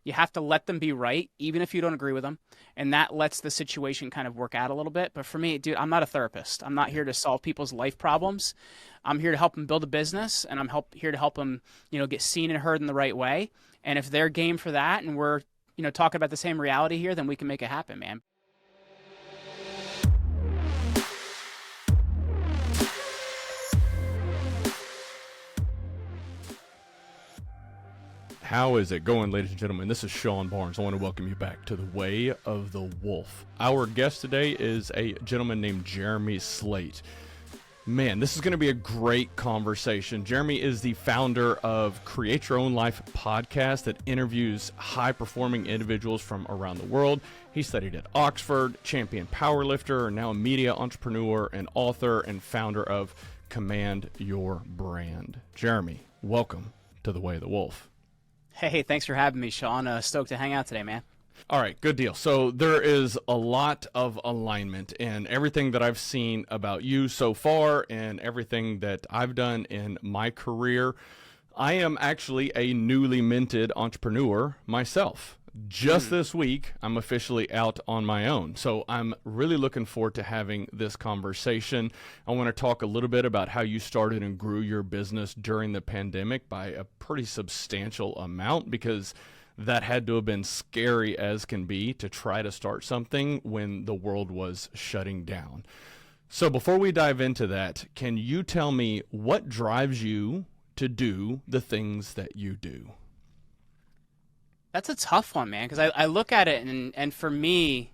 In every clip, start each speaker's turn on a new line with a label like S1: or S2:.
S1: You have to let them be right, even if you don't agree with them. And that lets the situation kind of work out a little bit. But for me, dude, I'm not a therapist. I'm not here to solve people's life problems. I'm here to help them build a business, and here to help them, get seen and heard in the right way. And if they're game for that, and we're, talking about the same reality here, then we can make it happen, man.
S2: How is it going, ladies and gentlemen? This is Sean Barnes. I want to welcome you back to the Way of the Wolf. Our guest today is a gentleman named Jeremy Slate. Man, this is going to be a great conversation. Jeremy is the founder of Create Your Own Life podcast that interviews high-performing individuals from around the world. He studied at Oxford, champion powerlifter, now a media entrepreneur and author and founder of Command Your Brand. Jeremy, welcome to the Way of the Wolf.
S1: Hey, thanks for having me, Sean. Stoked to hang out today, man.
S2: All right, good deal. So there is a lot of alignment in everything that I've seen about you so far and everything that I've done in my career. I am actually a newly minted entrepreneur myself. Just this week, I'm officially out on my own. So I'm really looking forward to having this conversation. I want to talk a little bit about how you started and grew your business during the pandemic by a pretty substantial amount, because that had to have been scary as can be to try to start something when the world was shutting down. So before we dive into that, can you tell me what drives you to do the things that you do?
S1: That's a tough one, man, because I look at it and for me,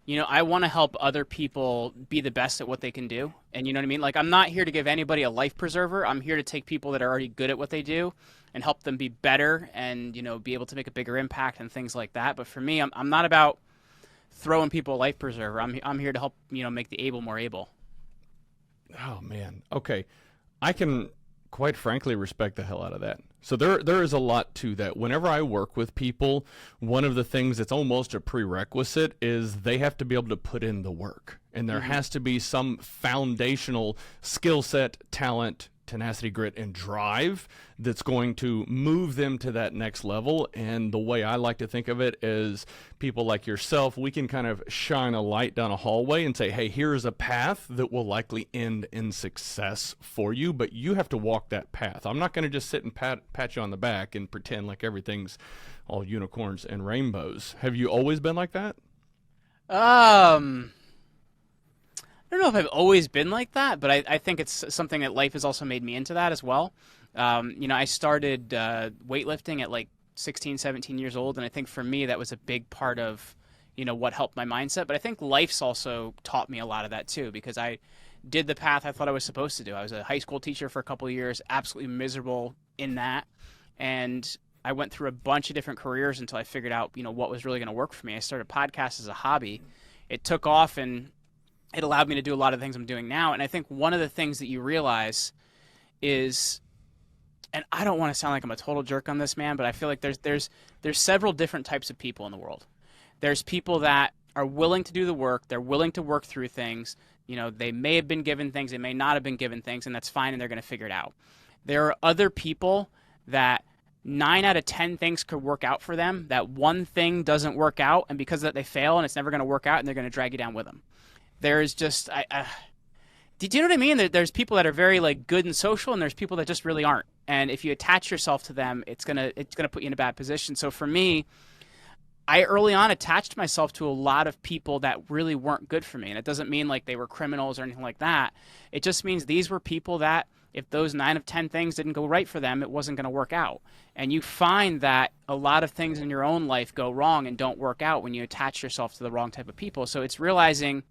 S1: I want to help other people be the best at what they can do. And you know what I mean? Like, I'm not here to give anybody a life preserver. I'm here to take people that are already good at what they do and help them be better and, be able to make a bigger impact and things like that. But for me, I'm not about throwing people a life preserver. I'm here to help, make the able more able.
S2: Oh, man. Okay. I can quite frankly respect the hell out of that. So there is a lot to that. Whenever I work with people, one of the things that's almost a prerequisite is they have to be able to put in the work. And there has to be some foundational skill set, talent, tenacity, grit, and drive that's going to move them to that next level. And the way I like to think of it is people like yourself, we can kind of shine a light down a hallway and say, hey, here's a path that will likely end in success for you, but you have to walk that path. I'm not going to just sit and pat you on the back and pretend like everything's all unicorns and rainbows. Have you always been like that?
S1: I don't know if I've always been like that, but I think it's something that life has also made me into that as well. I started weightlifting at like 16, 17 years old, and I think for me that was a big part of, what helped my mindset. But I think life's also taught me a lot of that too, because I did the path I thought I was supposed to do. I was a high school teacher for a couple of years, absolutely miserable in that, and I went through a bunch of different careers until I figured out, what was really going to work for me. I started podcasts as a hobby. It took off, and it allowed me to do a lot of the things I'm doing now. And I think one of the things that you realize is, and I don't want to sound like I'm a total jerk on this, man, but I feel like there's several different types of people in the world. There's people that are willing to do the work. They're willing to work through things. They may have been given things, they may not have been given things, and that's fine, and they're going to figure it out. There are other people that 9 out of 10 things could work out for them. That one thing doesn't work out, and because of that they fail, and it's never going to work out, and they're going to drag you down with them. There's just, do you know what I mean? There's people that are very like good and social, and there's people that just really aren't. And if you attach yourself to them, it's gonna put you in a bad position. So for me, I early on attached myself to a lot of people that really weren't good for me. And it doesn't mean like they were criminals or anything like that. It just means these were people that if those 9 of 10 things didn't go right for them, it wasn't going to work out. And you find that a lot of things in your own life go wrong and don't work out when you attach yourself to the wrong type of people. So it's realizing,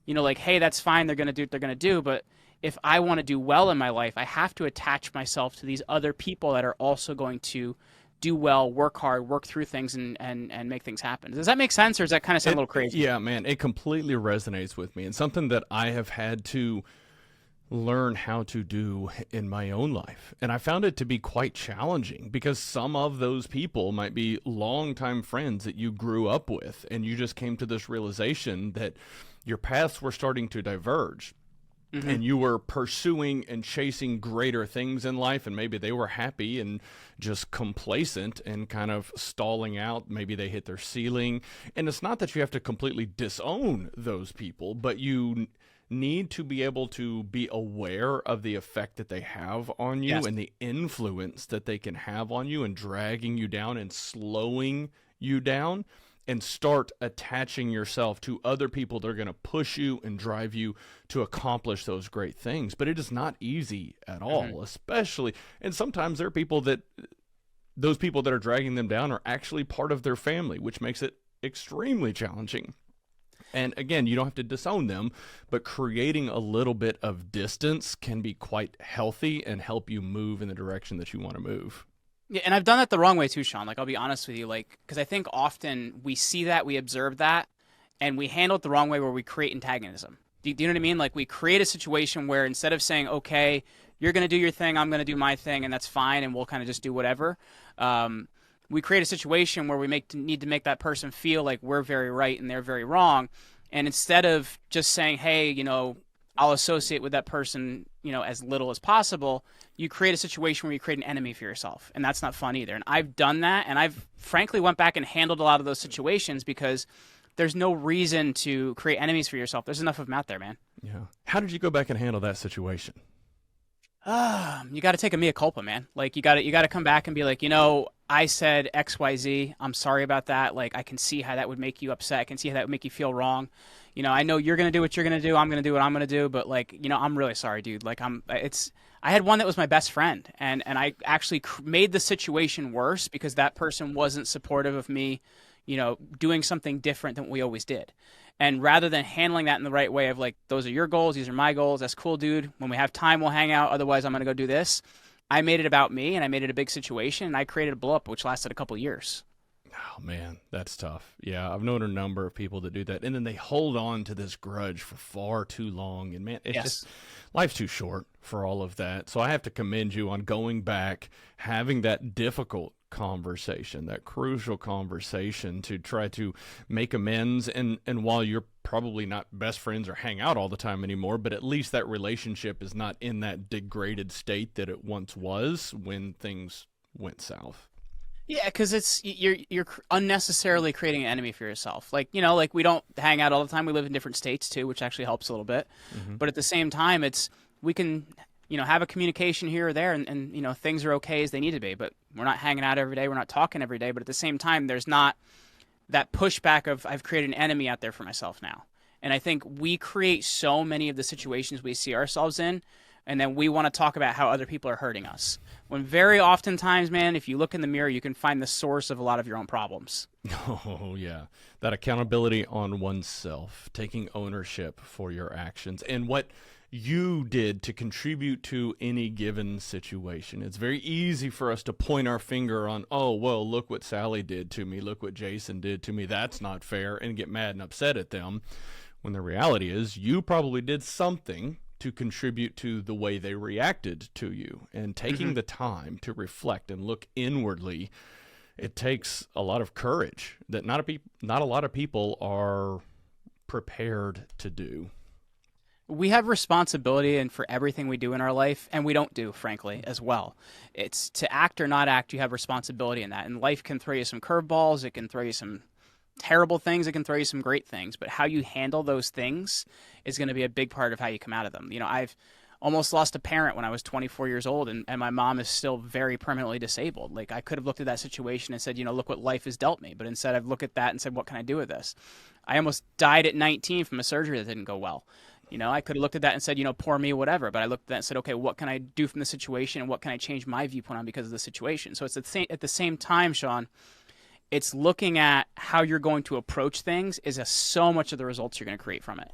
S1: like, hey, that's fine. They're going to do what they're going to do. But if I want to do well in my life, I have to attach myself to these other people that are also going to do well, work hard, work through things, and make things happen. Does that make sense, or does that kind of sound a little crazy?
S2: Yeah, man, it completely resonates with me. And something that I have had to learn how to do in my own life. And I found it to be quite challenging because some of those people might be longtime friends that you grew up with, and you just came to this realization that your paths were starting to diverge.
S1: Hmm.
S2: and you were pursuing and chasing greater things in life, and maybe they were happy and just complacent and kind of stalling out. Maybe they hit their ceiling. And it's not that you have to completely disown those people, but you need to be able to be aware of the effect that they have on you
S1: Yes.
S2: and the influence that they can have on you and dragging you down and slowing you down, and start attaching yourself to other people that are going to push you and drive you to accomplish those great things. But it is not easy at
S1: Hmm.
S2: all, especially, and sometimes there are people that, those people that are dragging them down are actually part of their family, which makes it extremely challenging. And again, you don't have to disown them, but creating a little bit of distance can be quite healthy and help you move in the direction that you want to move.
S1: Yeah, and I've done that the wrong way too, Sean. Like, I'll be honest with you, like, because I think often we see that, we observe that, and we handle it the wrong way where we create antagonism. Do you know what I mean? Like, we create a situation where instead of saying, okay, you're going to do your thing, I'm going to do my thing, and that's fine, and we'll kind of just do whatever, um, we create a situation where we need to make that person feel like we're very right and they're very wrong. And instead of just saying, hey, I'll associate with that person, as little as possible, you create a situation where you create an enemy for yourself, and that's not fun either. And I've done that, and I've frankly went back and handled a lot of those situations because there's no reason to create enemies for yourself. There's enough of them out there, man.
S2: Yeah. How did you go back and handle that situation?
S1: You got to take a mea culpa, man. Like, you got to come back and be like, I said XYZ. I'm sorry about that. Like, I can see how that would make you upset. I can see how that would make you feel wrong. I know you're gonna do what you're gonna do. I'm gonna do what I'm gonna do. But like, I'm really sorry, dude. Like, I had one that was my best friend, and I actually made the situation worse because that person wasn't supportive of me, doing something different than what we always did. And rather than handling that in the right way of like, those are your goals, these are my goals, that's cool, dude. When we have time, we'll hang out. Otherwise, I'm going to go do this. I made it about me, and I made it a big situation, and I created a blow up, which lasted a couple of years.
S2: Oh man, that's tough. Yeah, I've known a number of people that do that, and then they hold on to this grudge for far too long. And man, it's
S1: Yes.
S2: just, life's too short for all of that. So I have to commend you on going back, having that difficult conversation, that crucial conversation to try to make amends. And while you're probably not best friends or hang out all the time anymore, but at least that relationship is not in that degraded state that it once was when things went south.
S1: Yeah, because you're unnecessarily creating an enemy for yourself. Like, like, we don't hang out all the time. We live in different states too, which actually helps a little bit.
S2: Hmm.
S1: But at the same time, we can have a communication here or there, and things are okay as they need to be. But we're not hanging out every day. We're not talking every day. But at the same time, there's not that pushback of, I've created an enemy out there for myself now. And I think we create so many of the situations we see ourselves in, and then we want to talk about how other people are hurting us. When very oftentimes, man, if you look in the mirror, you can find the source of a lot of your own problems.
S2: Oh, yeah. That accountability on oneself, taking ownership for your actions and what you did to contribute to any given situation. It's very easy for us to point our finger on, oh, well, look what Sally did to me. Look what Jason did to me. That's not fair, and get mad and upset at them. When the reality is, you probably did something to contribute to the way they reacted to you. And taking
S1: Hmm.
S2: the time to reflect and look inwardly, it takes a lot of courage that not a lot of people are prepared to do.
S1: We have responsibility and for everything we do in our life, and we don't do, frankly, as well. It's to act or not act, you have responsibility in that. And life can throw you some curveballs, it can throw you some terrible things, it can throw you some great things, but how you handle those things is going to be a big part of how you come out of them. I've almost lost a parent when I was 24 years old, and my mom is still very permanently disabled. Like, I could have looked at that situation and said, look what life has dealt me, but instead I've looked at that and said, what can I do with this? I almost died at 19 from a surgery that didn't go well. I could have looked at that and said, poor me, whatever. But I looked at that and said, okay, what can I do from the situation, and what can I change my viewpoint on because of the situation? So it's at the same time, Sean, it's looking at how you're going to approach things is so much of the results you're going to create from it.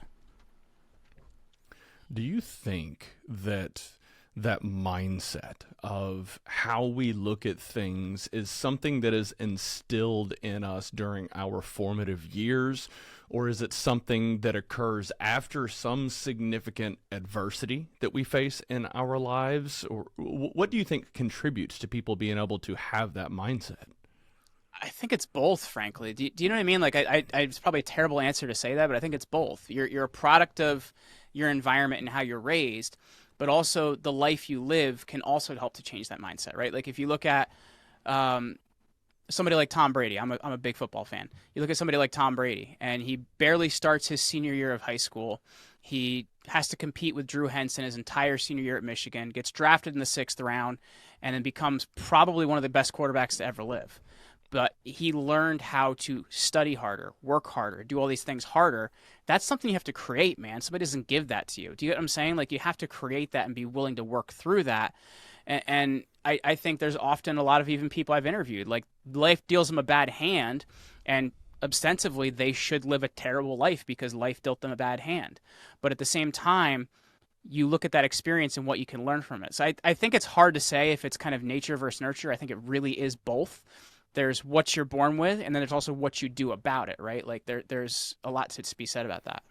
S2: Do you think that that mindset of how we look at things is something that is instilled in us during our formative years, or is it something that occurs after some significant adversity that we face in our lives? Or what do you think contributes to people being able to have that mindset?
S1: I think it's both, frankly. Do you know what I mean? Like, it's probably a terrible answer to say that, but I think it's both. You're a product of your environment and how you're raised, but also the life you live can also help to change that mindset, right? Like if you look at um, somebody like Tom Brady. I'm a big football fan. You look at somebody like Tom Brady, and he barely starts his senior year of high school. He has to compete with Drew Henson his entire senior year at Michigan, gets drafted in the 6th round, and then becomes probably one of the best quarterbacks to ever live. But he learned how to study harder, work harder, do all these things harder. That's something you have to create, man. Somebody doesn't give that to you. Do you get what I'm saying? Like, you have to create that and be willing to work through that. And I think there's often a lot of even people I've interviewed, like life deals them a bad hand, and ostensibly they should live a terrible life because life dealt them a bad hand. But at the same time, you look at that experience and what you can learn from it. So I think it's hard to say if it's kind of nature versus nurture. I think it really is both. There's what you're born with, and then there's also what you do about it, right? Like there's a lot to be said about that.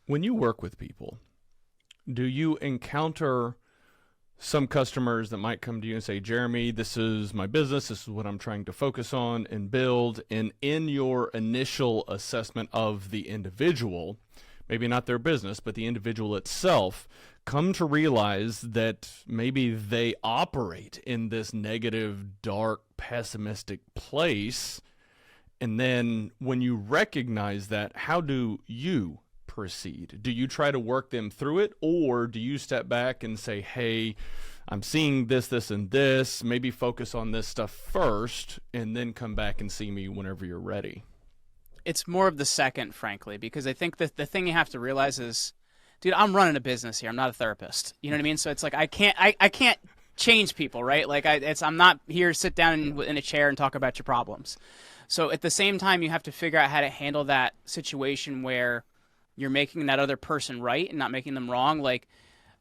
S2: When you work with people, do you encounter some customers that might come to you and say, Jeremy, this is my business, this is what I'm trying to focus on and build, and in your initial assessment of the individual, maybe not their business, but the individual itself, come to realize that maybe they operate in this negative, dark, pessimistic place, and then when you recognize that, how do you proceed? Do you try to work them through it, or do you step back and say, hey, I'm seeing this, this, and this, maybe focus on this stuff first, and then come back and see me whenever you're ready?
S1: It's more of the second, frankly, because I think that the thing you have to realize is, dude, I'm running a business here. I'm not a therapist. You know what I mean? So it's like I can't change people, right? Like I'm not here to sit down in a chair and talk about your problems. So at the same time, you have to figure out how to handle that situation where you're making that other person right and not making them wrong. Like,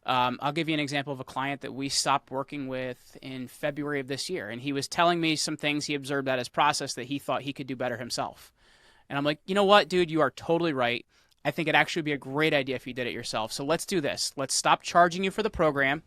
S1: I'll give you an example of a client that we stopped working with in February of this year. And he was telling me some things he observed at his process that he thought he could do better himself. And I'm like, you know what, dude, you are totally right. I think it'd actually be a great idea if you did it yourself. So let's do this. Let's stop charging you for the program.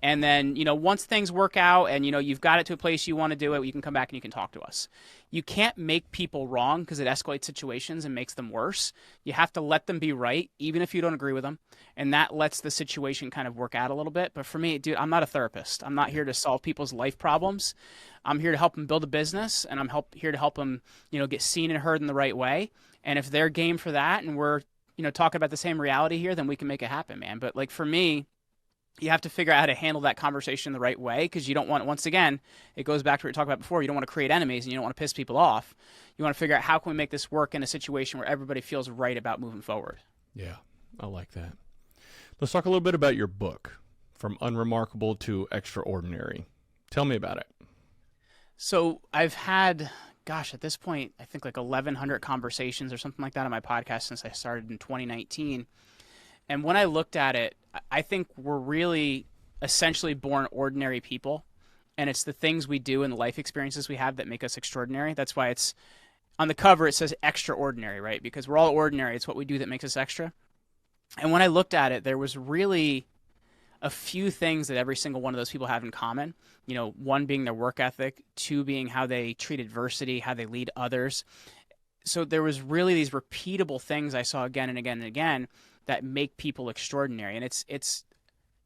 S1: And then, once things work out and, you've got it to a place you want to do it, you can come back and you can talk to us. You can't make people wrong because it escalates situations and makes them worse. You have to let them be right, even if you don't agree with them. And that lets the situation kind of work out a little bit. But for me, dude, I'm not a therapist. I'm not here to solve people's life problems. I'm here to help them build a business, and I'm here to help them, get seen and heard in the right way. And if they're game for that and we're, talking about the same reality here, then we can make it happen, man. But like for me, you have to figure out how to handle that conversation the right way, because you don't want, once again, it goes back to what we talked about before. You don't want to create enemies and you don't want to piss people off. You want to figure out how can we make this work in a situation where everybody feels right about moving forward.
S2: Yeah, I like that. Let's talk a little bit about your book, From Unremarkable to Extraordinary. Tell me about it.
S1: So I've had, at this point, I think like 1,100 conversations or something like that on my podcast since I started in 2019. And when I looked at it, I think we're really essentially born ordinary people. And it's the things we do and the life experiences we have that make us extraordinary. That's why it's on the cover, it says extraordinary, right? Because we're all ordinary. It's what we do that makes us extra. And when I looked at it, there was really a few things that every single one of those people have in common. One being their work ethic, two being how they treat adversity, how they lead others. So there was really these repeatable things I saw again and again and again that make people extraordinary. And it's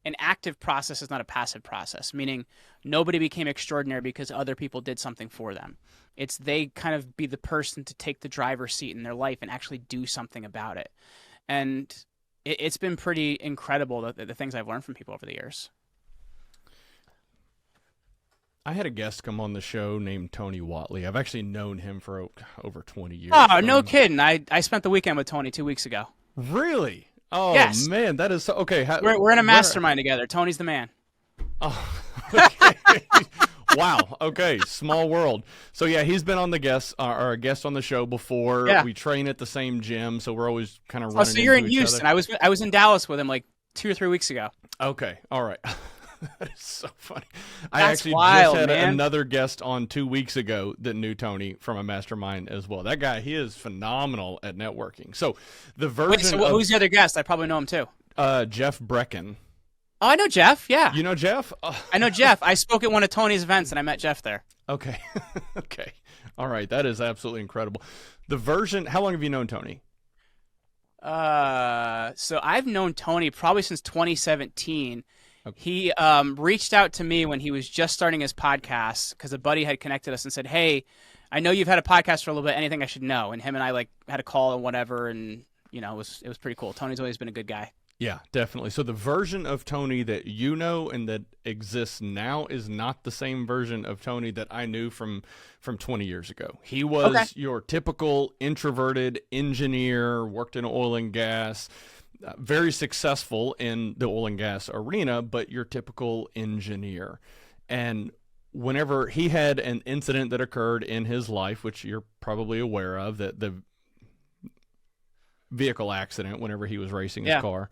S1: an active process, is not a passive process, meaning nobody became extraordinary because other people did something for them. It's they kind of be the person to take the driver's seat in their life and actually do something about it. And it's been pretty incredible, the things I've learned from people over the years.
S2: I had a guest come on the show named Tony Watley. I've actually known him for over 20 years.
S1: Oh, no kidding. I spent the weekend with Tony 2 weeks ago.
S2: Really? Oh,
S1: yes.
S2: Man, that is so... Okay.
S1: We're in a mastermind together. Tony's the man.
S2: Oh, okay. Wow. Okay. Small world. So, yeah, he's been on the guest, or a guest on the show before.
S1: Yeah.
S2: We train at the same gym, so we're always kind of running
S1: so you're in
S2: into each
S1: Houston.
S2: other.
S1: I was in Dallas with him like 2 or 3 weeks ago.
S2: Okay. All right. That is so funny. I
S1: That's
S2: actually
S1: wild,
S2: just had
S1: man.
S2: another guest on 2 weeks ago that knew Tony from a mastermind as well. That guy, he is phenomenal at networking. So the version
S1: Wait, so who's the other guest? I probably know him too.
S2: Jeff Brecken.
S1: Oh, I know Jeff. Yeah.
S2: You know Jeff?
S1: I know Jeff. I spoke at one of Tony's events and I met Jeff there.
S2: Okay. Okay. All right. That is absolutely incredible. The version, how long have you known Tony?
S1: So I've known Tony probably since 2017.
S2: Okay.
S1: He reached out to me when he was just starting his podcast because a buddy had connected us and said, "Hey, I know you've had a podcast for a little bit. Anything I should know?" And him and I like had a call and whatever, and it was pretty cool. Tony's always been a good guy.
S2: Yeah, definitely. So the version of Tony that you know and that exists now is not the same version of Tony that I knew from 20 years ago. He
S1: Okay.
S2: was your typical introverted engineer, worked in oil and gas, very successful in the oil and gas arena, but your typical engineer. And whenever he had an incident that occurred in his life, which you're probably aware of, that the vehicle accident whenever he was racing his
S1: Yeah.
S2: car,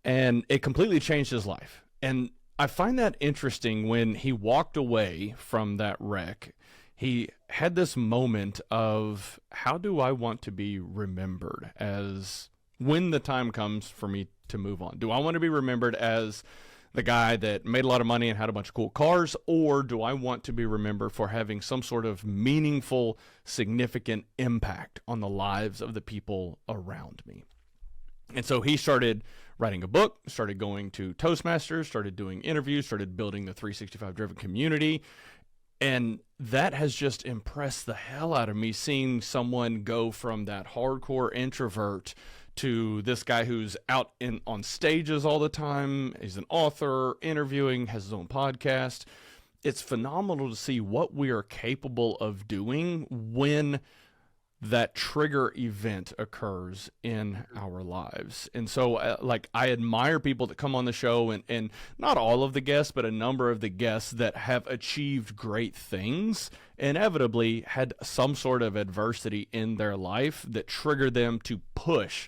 S2: and it completely changed his life. And I find that interesting. When he walked away from that wreck, he had this moment of, how do I want to be remembered as when the time comes for me to move on? Do I want to be remembered as the guy that made a lot of money and had a bunch of cool cars, or do I want to be remembered for having some sort of meaningful, significant impact on the lives of the people around me? And so he started writing a book, started going to Toastmasters, started doing interviews, started building the 365 Driven community. And that has just impressed the hell out of me, seeing someone go from that hardcore introvert to this guy who's out on stages all the time. He's an author, interviewing, has his own podcast. It's phenomenal to see what we are capable of doing when that trigger event occurs in our lives. And so I admire people that come on the show, and not all of the guests, but a number of the guests that have achieved great things inevitably had some sort of adversity in their life that triggered them to push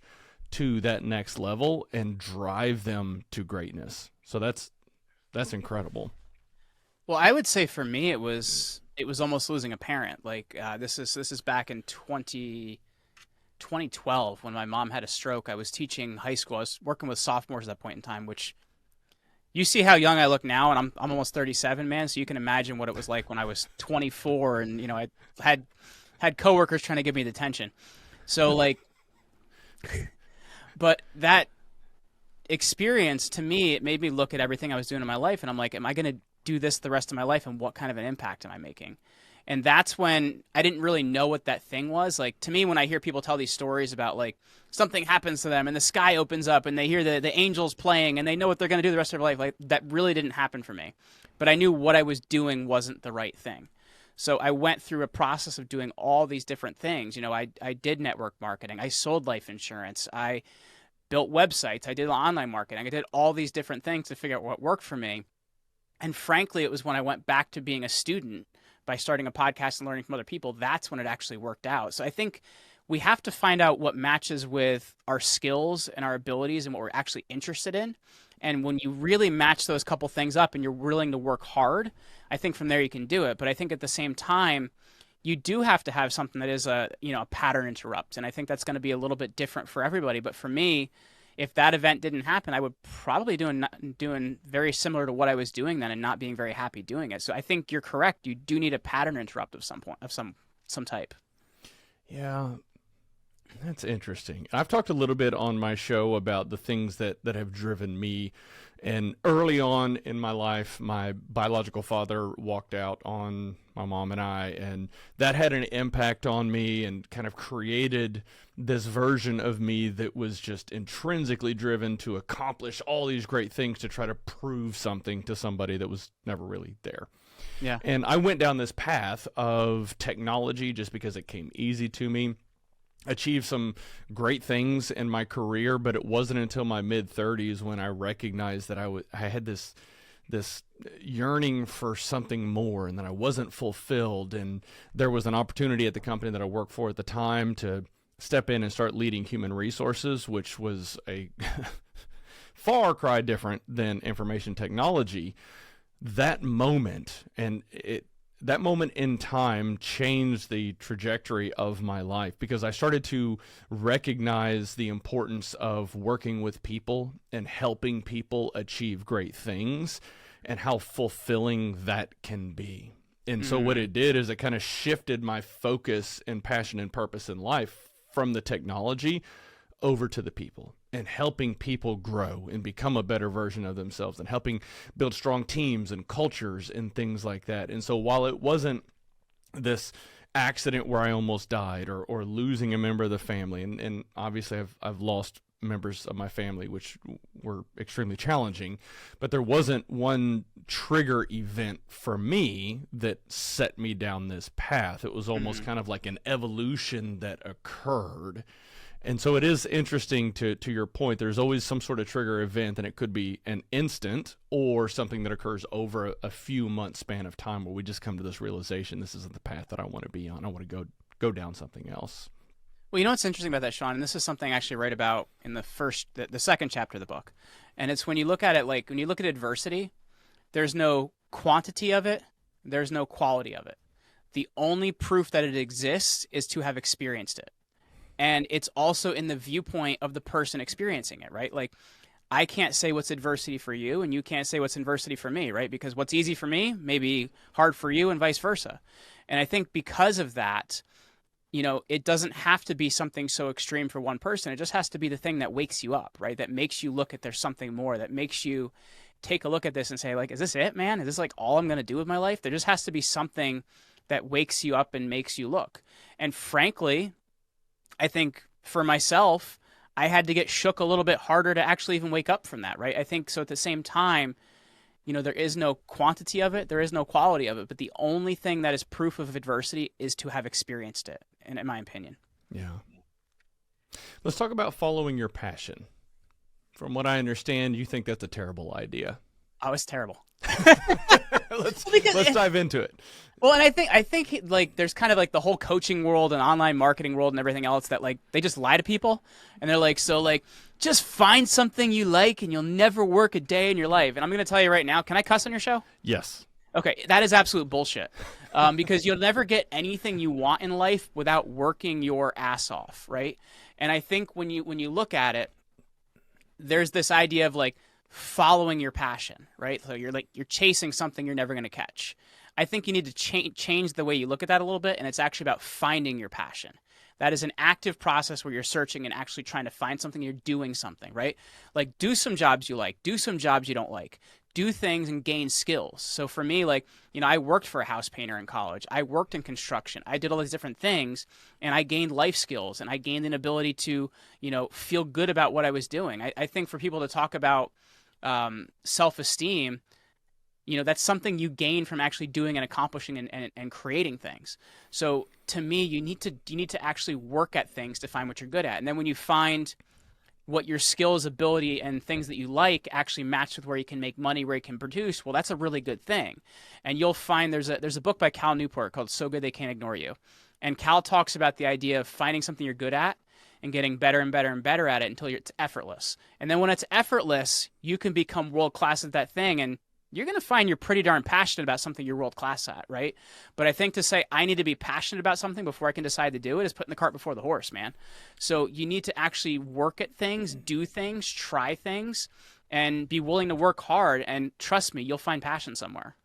S2: to that next level and drive them to greatness. So that's incredible.
S1: Well, I would say for me it was almost losing a parent. Like this is back in 2012 when my mom had a stroke. I was teaching high school. I was working with sophomores at that point in time, which you see how young I look now, and I'm almost 37, man. So you can imagine what it was like when I was 24, and I had coworkers trying to give me the attention. So like, but that experience to me, it made me look at everything I was doing in my life, and I'm like, am I going to do this the rest of my life, and what kind of an impact am I making? And that's when I didn't really know what that thing was. Like, to me, when I hear people tell these stories about like something happens to them and the sky opens up and they hear the angels playing and they know what they're going to do the rest of their life, like that really didn't happen for me. But I knew what I was doing wasn't the right thing. So I went through a process of doing all these different things. I did network marketing. I sold life insurance. I built websites. I did online marketing. I did all these different things to figure out what worked for me. And frankly, it was when I went back to being a student by starting a podcast and learning from other people, that's when it actually worked out. So I think we have to find out what matches with our skills and our abilities and what we're actually interested in. And when you really match those couple things up and you're willing to work hard, I think from there you can do it. But I think at the same time, you do have to have something that is a pattern interrupt. And I think that's going to be a little bit different for everybody. But for me, if that event didn't happen, I would probably doing very similar to what I was doing then and not being very happy doing it. So I think you're correct. You do need a pattern interrupt of some point of some type.
S2: Yeah, that's interesting. I've talked a little bit on my show about the things that have driven me. And early on in my life, my biological father walked out on my mom and I, and that had an impact on me and kind of created this version of me that was just intrinsically driven to accomplish all these great things to try to prove something to somebody that was never really there.
S1: Yeah.
S2: And I went down this path of technology just because it came easy to me. Achieved some great things in my career, but it wasn't until my mid-30s when I recognized that I had this yearning for something more, and that I wasn't fulfilled. And there was an opportunity at the company that I worked for at the time to step in and start leading human resources, which was a far cry different than information technology. That moment in time changed the trajectory of my life, because I started to recognize the importance of working with people and helping people achieve great things and how fulfilling that can be. And so what it did is it kind of shifted my focus and passion and purpose in life from the technology over to the people and helping people grow and become a better version of themselves and helping build strong teams and cultures and things like that. And so while it wasn't this accident where I almost died or losing a member of the family, and obviously I've lost members of my family, which were extremely challenging, but there wasn't one trigger event for me that set me down this path. It was almost kind of like an evolution that occurred. And so it is interesting to your point. There's always some sort of trigger event, and it could be an instant or something that occurs over a few months span of time where we just come to this realization, this isn't the path that I want to be on. I want to go down something else.
S1: Well, you know what's interesting about that, Sean, and this is something I actually write about in the second chapter of the book, and it's when you look at it, like when you look at adversity, there's no quantity of it, there's no quality of it. The only proof that it exists is to have experienced it. And it's also in the viewpoint of the person experiencing it, right? Like, I can't say what's adversity for you, and you can't say what's adversity for me, right? Because what's easy for me may be hard for you, and vice versa. And I think because of that, you know, it doesn't have to be something so extreme for one person. It just has to be the thing that wakes you up, right? That makes you look at there's something more, that makes you take a look at this and say, like, is this it, man? Is this like all I'm going to do with my life? There just has to be something that wakes you up and makes you look. And frankly, I think for myself, I had to get shook a little bit harder to actually even wake up from that, right? I think so at the same time, you know, there is no quantity of it, there is no quality of it, but the only thing that is proof of adversity is to have experienced it, in my opinion.
S2: Yeah. Let's talk about following your passion. From what I understand, you think that's a terrible idea.
S1: Oh, it's terrible.
S2: let's dive into it.
S1: Well, and I think like there's kind of like the whole coaching world and online marketing world and everything else that like they just lie to people, and they're like, so like just find something you like and you'll never work a day in your life. And I'm going to tell you right now, can I cuss on your show?
S2: Yes.
S1: Okay, that is absolute bullshit. Because you'll never get anything you want in life without working your ass off, right? And I think when you look at it, there's this idea of like following your passion, right? So you're chasing something you're never going to catch. I think you need to change the way you look at that a little bit, and it's actually about finding your passion. That is an active process where you're searching and actually trying to find something. You're doing something, right? Like do some jobs you like, do some jobs you don't like, do things and gain skills. So for me, like, you know, I worked for a house painter in college. I worked in construction. I did all these different things, and I gained life skills, and I gained an ability to, you know, feel good about what I was doing. I think for people to talk about self-esteem, you know, that's something you gain from actually doing and accomplishing and creating things. So to me, you need to actually work at things to find what you're good at. And then when you find what your skills, ability, and things that you like actually match with where you can make money, where you can produce, well, that's a really good thing. And you'll find there's a book by Cal Newport called So Good They Can't Ignore You. And Cal talks about the idea of finding something you're good at and getting better and better and better at it until it's effortless. And then when it's effortless, you can become world-class at that thing, and you're going to find you're pretty darn passionate about something you're world-class at, right? But I think to say I need to be passionate about something before I can decide to do it is putting the cart before the horse, man. So you need to actually work at things, do things, try things, and be willing to work hard. And trust me, you'll find passion somewhere.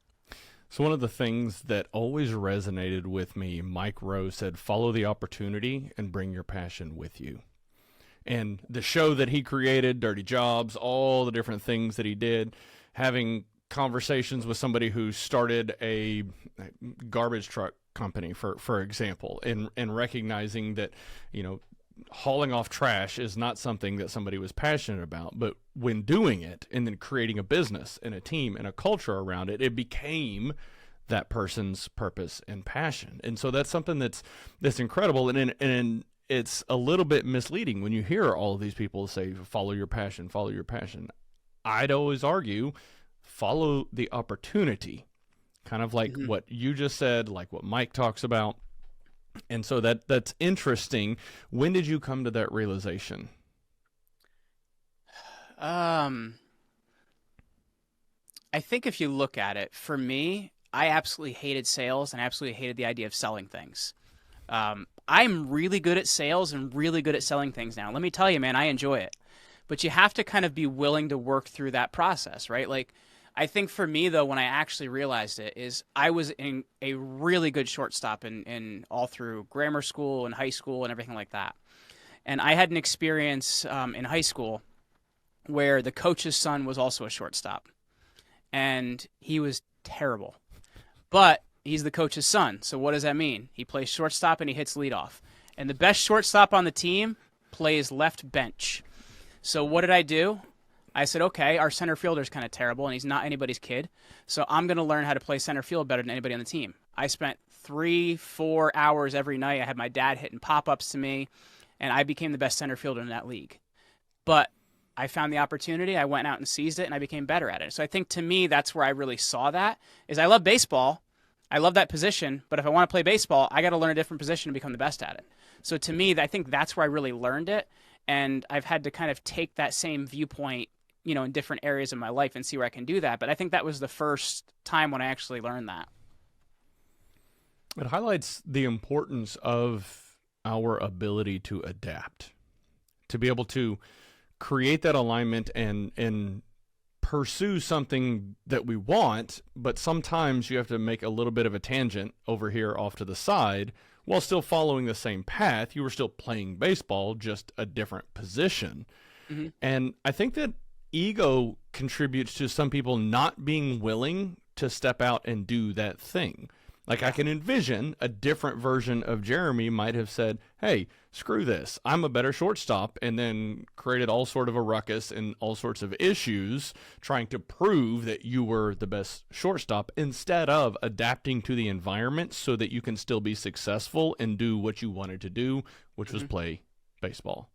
S2: So one of the things that always resonated with me, Mike Rowe said, follow the opportunity and bring your passion with you. And the show that he created, Dirty Jobs, all the different things that he did, having conversations with somebody who started a garbage truck company, for example, and recognizing that, you know, hauling off trash is not something that somebody was passionate about, but when doing it and then creating a business and a team and a culture around it, it became that person's purpose and passion. And so that's something that's incredible. And it's a little bit misleading when you hear all of these people say, follow your passion, follow your passion. I'd always argue, follow the opportunity, kind of like what you just said, like what Mike talks about. And so that's interesting. When did you come to that realization?
S1: I think if you look at it, for me, I absolutely hated sales and absolutely hated the idea of selling things. I'm really good at sales and really good at selling things now. Let me tell you, man, I enjoy it. But you have to kind of be willing to work through that process, right? Like, I think for me, though, when I actually realized it is I was in a really good shortstop in all through grammar school and high school and everything like that. And I had an experience in high school where the coach's son was also a shortstop, and he was terrible. But he's the coach's son, so what does that mean? He plays shortstop and he hits leadoff. And the best shortstop on the team plays left bench. So what did I do? I said, okay, our center fielder's kind of terrible, and he's not anybody's kid, so I'm going to learn how to play center field better than anybody on the team. I spent 3-4 hours every night. I had my dad hitting pop-ups to me, and I became the best center fielder in that league. But I found the opportunity, I went out and seized it, and I became better at it. So I think to me, that's where I really saw that, is I love baseball. I love that position, but if I want to play baseball, I got to learn a different position to become the best at it. So to me, I think that's where I really learned it, and I've had to kind of take that same viewpoint, in different areas of my life and see where I can do that. But I think that was the first time when I actually learned that.
S2: It highlights the importance of our ability to adapt, to be able to create that alignment and pursue something that we want, but sometimes you have to make a little bit of a tangent over here off to the side while still following the same path. You were still playing baseball, just a different position. Mm-hmm. And I think that ego contributes to some people not being willing to step out and do that thing. Like, I can envision a different version of Jeremy might have said, hey, screw this, I'm a better shortstop, and then created all sort of a ruckus and all sorts of issues trying to prove that you were the best shortstop, instead of adapting to the environment so that you can still be successful and do what you wanted to do, which was play baseball.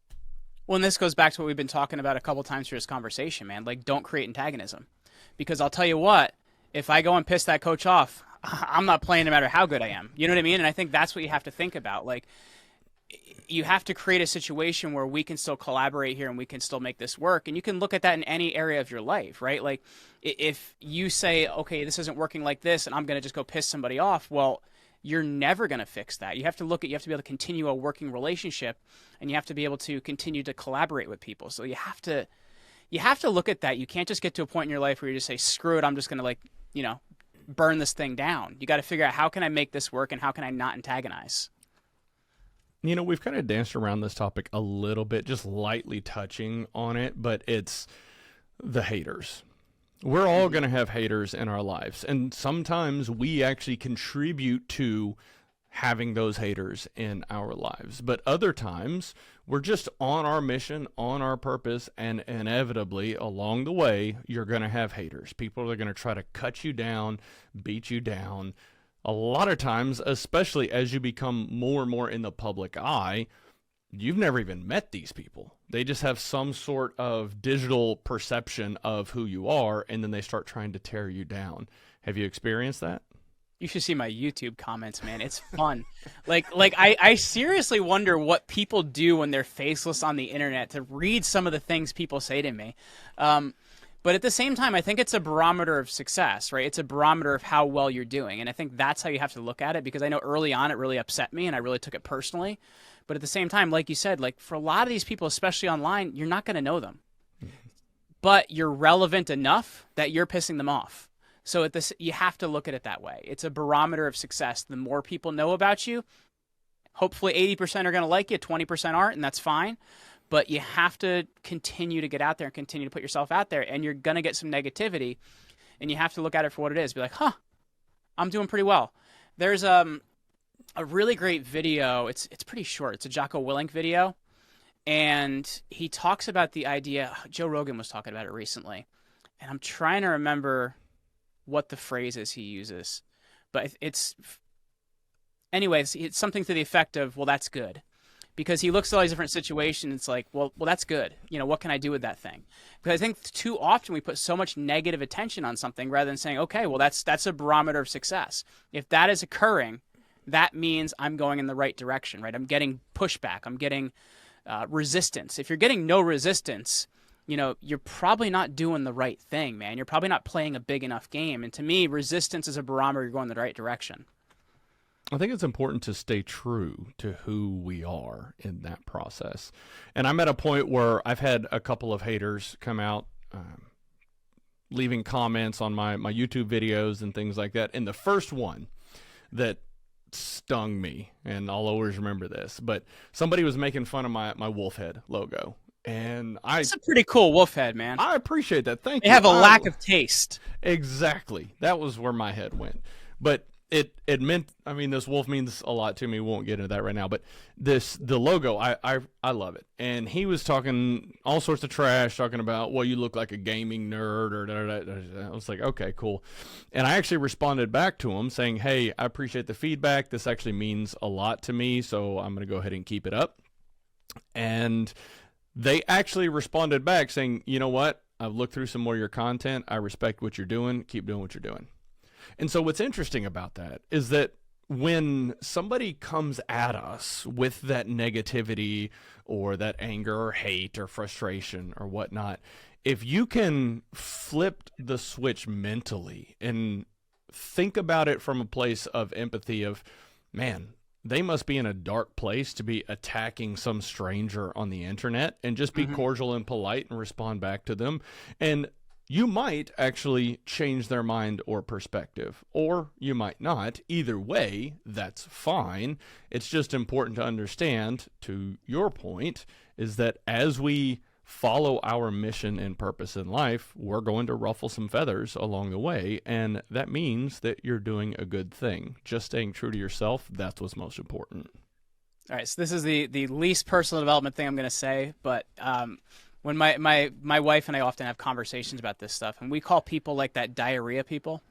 S1: Well, and this goes back to what we've been talking about a couple times through this conversation, man. Like, don't create antagonism. Because I'll tell you what, if I go and piss that coach off, I'm not playing no matter how good I am. You know what I mean? And I think that's what you have to think about. Like, you have to create a situation where we can still collaborate here and we can still make this work. And you can look at that in any area of your life, right? Like, if you say, okay, this isn't working like this, and I'm going to just go piss somebody off, well, you're never going to fix that. You have to be able to continue a working relationship, and you have to be able to continue to collaborate with people. So you have to look at that. You can't just get to a point in your life where you just say, screw it, I'm just going to burn this thing down. You got to figure out, how can I make this work and how can I not antagonize?
S2: We've kind of danced around this topic a little bit, just lightly touching on it, but it's the haters. We're all going to have haters in our lives, and sometimes we actually contribute to having those haters in our lives. But other times, we're just on our mission, on our purpose, and inevitably, along the way, you're going to have haters. People are going to try to cut you down, beat you down. A lot of times, especially as you become more and more in the public eye, you've never even met these people. They just have some sort of digital perception of who you are, and then they start trying to tear you down. Have you experienced that?
S1: You should see my YouTube comments, man. It's fun. I seriously wonder what people do when they're faceless on the internet to read some of the things people say to me. But at the same time, I think it's a barometer of success, right? It's a barometer of how well you're doing. And I think that's how you have to look at it, because I know early on it really upset me and I really took it personally. But at the same time, like you said, like, for a lot of these people, especially online, you're not going to know them. But you're relevant enough that you're pissing them off. So you have to look at it that way. It's a barometer of success. The more people know about you, hopefully 80% are going to like you, 20% aren't, and that's fine. But you have to continue to get out there and continue to put yourself out there, and you're going to get some negativity, and you have to look at it for what it is. Be like, I'm doing pretty well. There's a really great video. It's pretty short. It's a Jocko Willink video, and he talks about the idea. Joe Rogan was talking about it recently, and I'm trying to remember what the phrase is he uses, but it's something to the effect of, well, that's good. Because he looks at all these different situations, it's like, well, that's good. What can I do with that thing? Because I think too often we put so much negative attention on something rather than saying, okay, well, that's a barometer of success. If that is occurring, that means I'm going in the right direction, right? I'm getting pushback. I'm getting resistance. If you're getting no resistance, you're probably not doing the right thing, man. You're probably not playing a big enough game. And to me, resistance is a barometer you're going in the right direction.
S2: I think it's important to stay true to who we are in that process. And I'm at a point where I've had a couple of haters come out, leaving comments on my YouTube videos and things like that. And the first one that stung me, and I'll always remember this. But somebody was making fun of my wolf head logo, and
S1: It's a pretty cool wolf head, man.
S2: I appreciate that. Thank
S1: They
S2: you.
S1: have a lack of taste.
S2: Exactly. That was where my head went. But it meant, I mean, this wolf means a lot to me. We won't get into that right now. But the logo, I love it. And he was talking all sorts of trash, talking about, well, you look like a gaming nerd or da, da, da, da. I was like, okay, cool. And I actually responded back to him saying, hey, I appreciate the feedback. This actually means a lot to me, so I'm going to go ahead and keep it up. And they actually responded back saying, you know what? I've looked through some more of your content. I respect what you're doing. Keep doing what you're doing. And so what's interesting about that is that when somebody comes at us with that negativity or that anger or hate or frustration or whatnot, if you can flip the switch mentally and think about it from a place of empathy of, man, they must be in a dark place to be attacking some stranger on the internet, and just be cordial and polite and respond back to them. And you might actually change their mind or perspective, or you might not. Either way, that's fine. It's just important to understand, to your point, is that as we follow our mission and purpose in life, we're going to ruffle some feathers along the way, and that means that you're doing a good thing. Just staying true to yourself, that's what's most important.
S1: All right, so this is the least personal development thing I'm going to say, but when my wife and I often have conversations about this stuff, and we call people like that diarrhea people,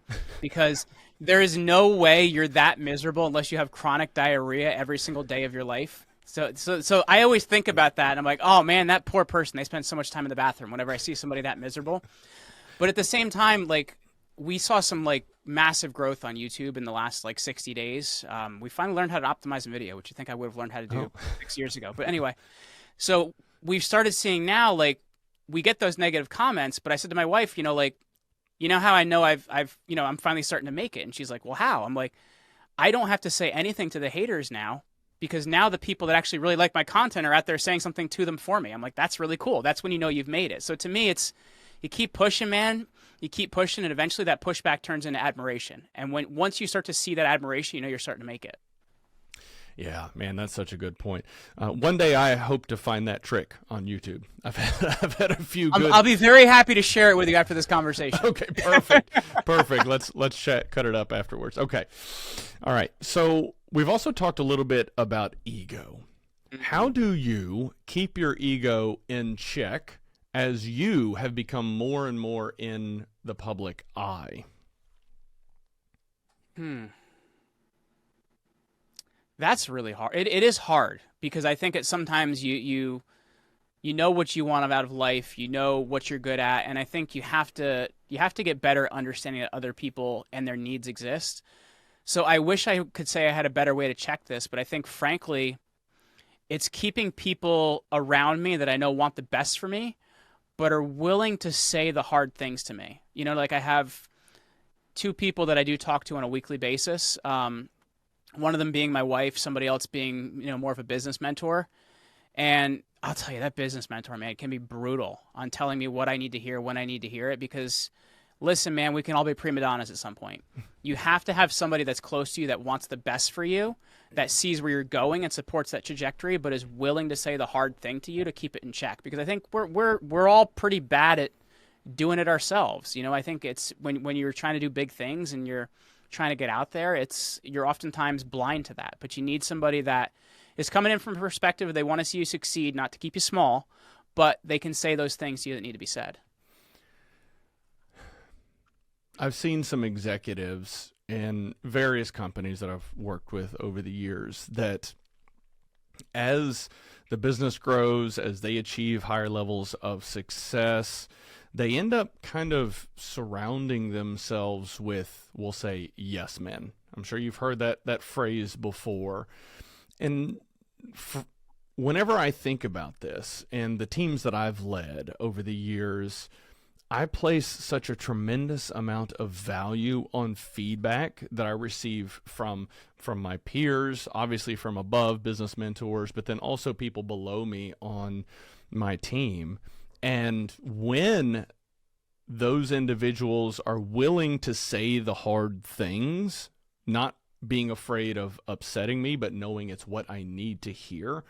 S1: because there is no way you're that miserable unless you have chronic diarrhea every single day of your life. So I always think about that, and I'm like, oh man, that poor person, they spend so much time in the bathroom whenever I see somebody that miserable. But at the same time, like, we saw some like massive growth on YouTube in the last like 60 days. We finally learned how to optimize a video, which you think I would have learned how to do 6 years ago. But anyway, so we've started seeing now, like, we get those negative comments, but I said to my wife, like, you know how I know I'm finally starting to make it? And she's like, well, how? I'm like, I don't have to say anything to the haters now, because now the people that actually really like my content are out there saying something to them for me. I'm like, that's really cool. That's when you know you've made it. So to me, it's, you keep pushing, man. You keep pushing, and eventually that pushback turns into admiration. And once you start to see that admiration, you know you're starting to make it.
S2: Yeah, man, that's such a good point. One day I hope to find that trick on YouTube. I've had a few good...
S1: I'll be very happy to share it with you after this conversation.
S2: Okay, perfect. Perfect. Let's cut it up afterwards. Okay. All right. So we've also talked a little bit about ego. How do you keep your ego in check as you have become more and more in the public eye?
S1: That's really hard. It is hard, because I think sometimes you know what you want out of life, you know what you're good at, and I think you have to get better at understanding that other people and their needs exist. So I wish I could say I had a better way to check this, but I think frankly, it's keeping people around me that I know want the best for me, but are willing to say the hard things to me. Like, I have two people that I do talk to on a weekly basis. One of them being my wife, somebody else being, more of a business mentor. And I'll tell you, that business mentor, man, can be brutal on telling me what I need to hear, when I need to hear it, because listen, man, we can all be prima donnas at some point. You have to have somebody that's close to you that wants the best for you, that sees where you're going and supports that trajectory, but is willing to say the hard thing to you to keep it in check. Because I think we're all pretty bad at doing it ourselves. I think it's when you're trying to do big things and you're trying to get out there, you're oftentimes blind to that. But you need somebody that is coming in from a perspective, they want to see you succeed, not to keep you small, but they can say those things to you that need to be said.
S2: I've seen some executives in various companies that I've worked with over the years that, as the business grows, as they achieve higher levels of success, they end up kind of surrounding themselves with, we'll say, yes men. I'm sure you've heard that phrase before. And whenever I think about this and the teams that I've led over the years, I place such a tremendous amount of value on feedback that I receive from my peers, obviously from above, business mentors, but then also people below me on my team. And when those individuals are willing to say the hard things, not being afraid of upsetting me, but knowing it's what I need to hear.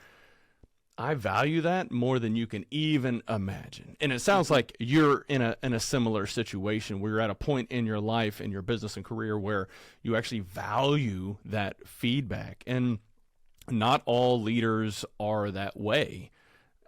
S2: I value that more than you can even imagine. And it sounds like you're in a similar situation where you're at a point in your life, in your business and career, where you actually value that feedback. And not all leaders are that way.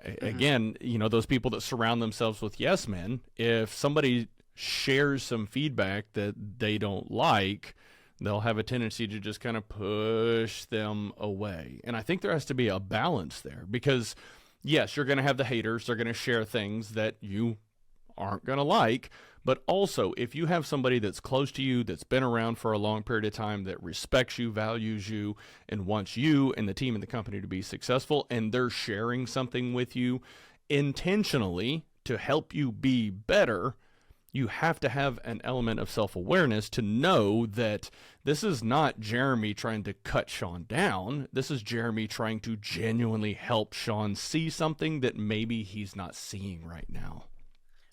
S1: Mm-hmm.
S2: Again, those people that surround themselves with yes men, if somebody shares some feedback that they don't like, they'll have a tendency to just kind of push them away. And I think there has to be a balance there, because yes, you're going to have the haters. They're going to share things that you aren't going to like. But also, if you have somebody that's close to you, that's been around for a long period of time, that respects you, values you, and wants you and the team and the company to be successful, and they're sharing something with you intentionally to help you be better, you have to have an element of self-awareness to know that this is not Jeremy trying to cut Sean down. This is Jeremy trying to genuinely help Sean see something that maybe he's not seeing right now.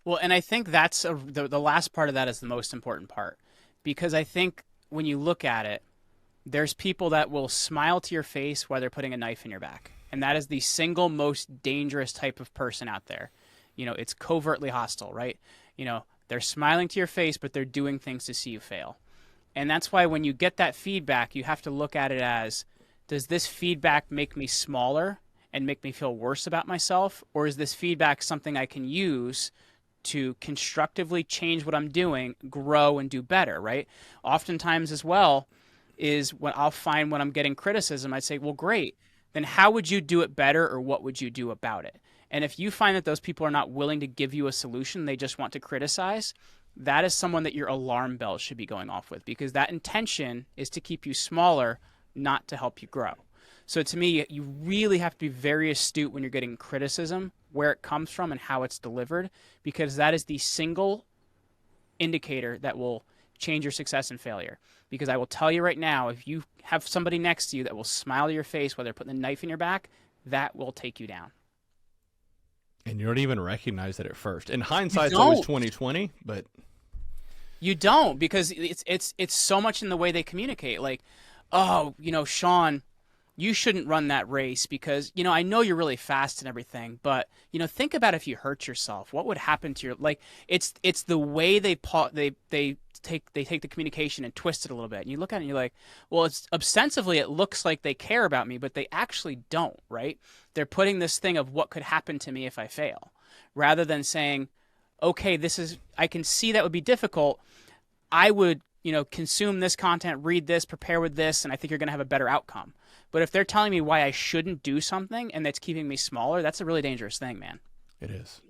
S1: Well, and I think that's the last part of that is the most important part, because I think when you look at it, there's people that will smile to your face while they're putting a knife in your back. And that is the single most dangerous type of person out there. It's covertly hostile, right? They're smiling to your face, but they're doing things to see you fail. And that's why when you get that feedback, you have to look at it as, does this feedback make me smaller and make me feel worse about myself? Or is this feedback something I can use to constructively change what I'm doing, grow, and do better, right? Oftentimes as well is when I'll find when I'm getting criticism, I say, well, great, then how would you do it better, or what would you do about it? And if you find that those people are not willing to give you a solution, they just want to criticize, that is someone that your alarm bells should be going off with, because that intention is to keep you smaller, not to help you grow. So to me, you really have to be very astute when you're getting criticism, where it comes from and how it's delivered, because that is the single indicator that will change your success and failure. Because I will tell you right now, if you have somebody next to you that will smile to your face while they're putting a knife in your back, that will take you down.
S2: And you don't even recognize it at first. In
S1: You
S2: hindsight, it's always
S1: don't.
S2: 2020, but
S1: You don't, because it's so much in the way they communicate. Like, oh, Sean, you shouldn't run that race because, I know you're really fast and everything, but, think about if you hurt yourself, what would happen to your, like, it's the way they take the communication and twist it a little bit. And you look at it and you're like, well, it's ostensibly, it looks like they care about me, but they actually don't, right? They're putting this thing of what could happen to me if I fail, rather than saying, okay, I can see that would be difficult. I would, consume this content, read this, prepare with this, and I think you're going to have a better outcome. But if they're telling me why I shouldn't do something and that's keeping me smaller, that's a really dangerous thing, man.
S2: it is.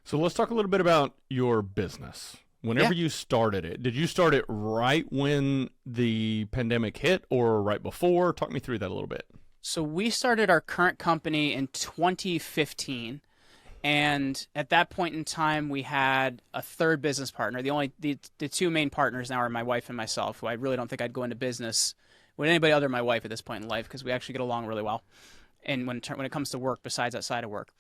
S2: So let's talk a little bit about your business. Whenever
S1: Yeah.
S2: you started it, did you start it right when the pandemic hit or right before? Talk me through that a little bit.
S1: So we started our current company in 2015. And at that point in time, we had a third business partner. The two main partners now are my wife and myself, who I really don't think I'd go into business with anybody other than my wife at this point in life, because we actually get along really well. And when it comes to work, besides outside of work,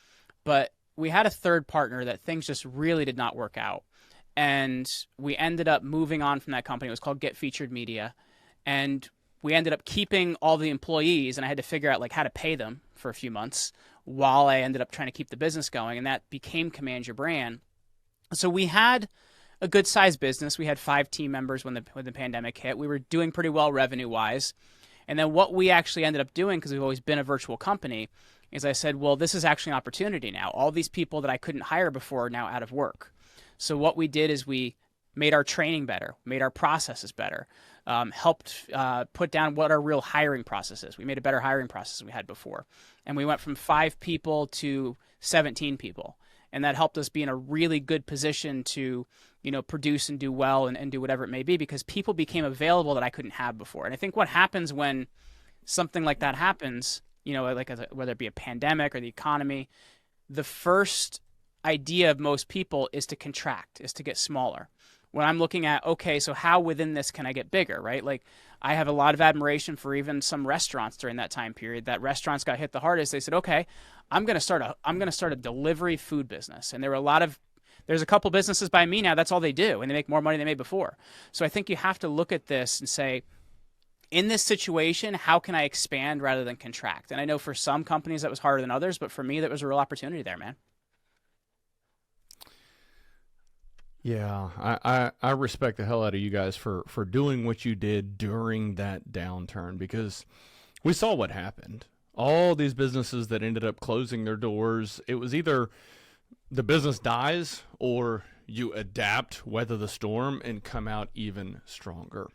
S1: but we had a third partner that things just really did not work out, and we ended up moving on from that company. It was called Get Featured Media, and we ended up keeping all the employees, and I had to figure out like how to pay them for a few months while I ended up trying to keep the business going, and that became Command Your Brand. So we had a good sized business. We had 5 team members when the pandemic hit. We were doing pretty well revenue wise. And then what we actually ended up doing, because we've always been a virtual company, is I said, well, this is actually an opportunity now. All these people that I couldn't hire before are now out of work. So what we did is we made our training better, made our processes better, helped put down what our real hiring process is. We made a better hiring process than we had before. And we went from 5 people to 17 people. And that helped us be in a really good position to, produce and do well and do whatever it may be, because people became available that I couldn't have before. And I think what happens when something like that happens, whether it be a pandemic or the economy, the first idea of most people is to contract, is to get smaller. When I'm looking at, okay, so how within this can I get bigger, right? Like, I have a lot of admiration for even some restaurants during that time period. That restaurants got hit the hardest. They said, okay, I'm going to start a delivery food business. And there's a couple businesses by me now. That's all they do. And they make more money than they made before. So I think you have to look at this and say, in this situation, how can I expand rather than contract? And I know for some companies that was harder than others, but for me, that was a real opportunity there, man.
S2: Yeah, I respect the hell out of you guys for doing what you did during that downturn, because we saw what happened. All these businesses that ended up closing their doors, it was either the business dies or you adapt, weather the storm, and come out even stronger.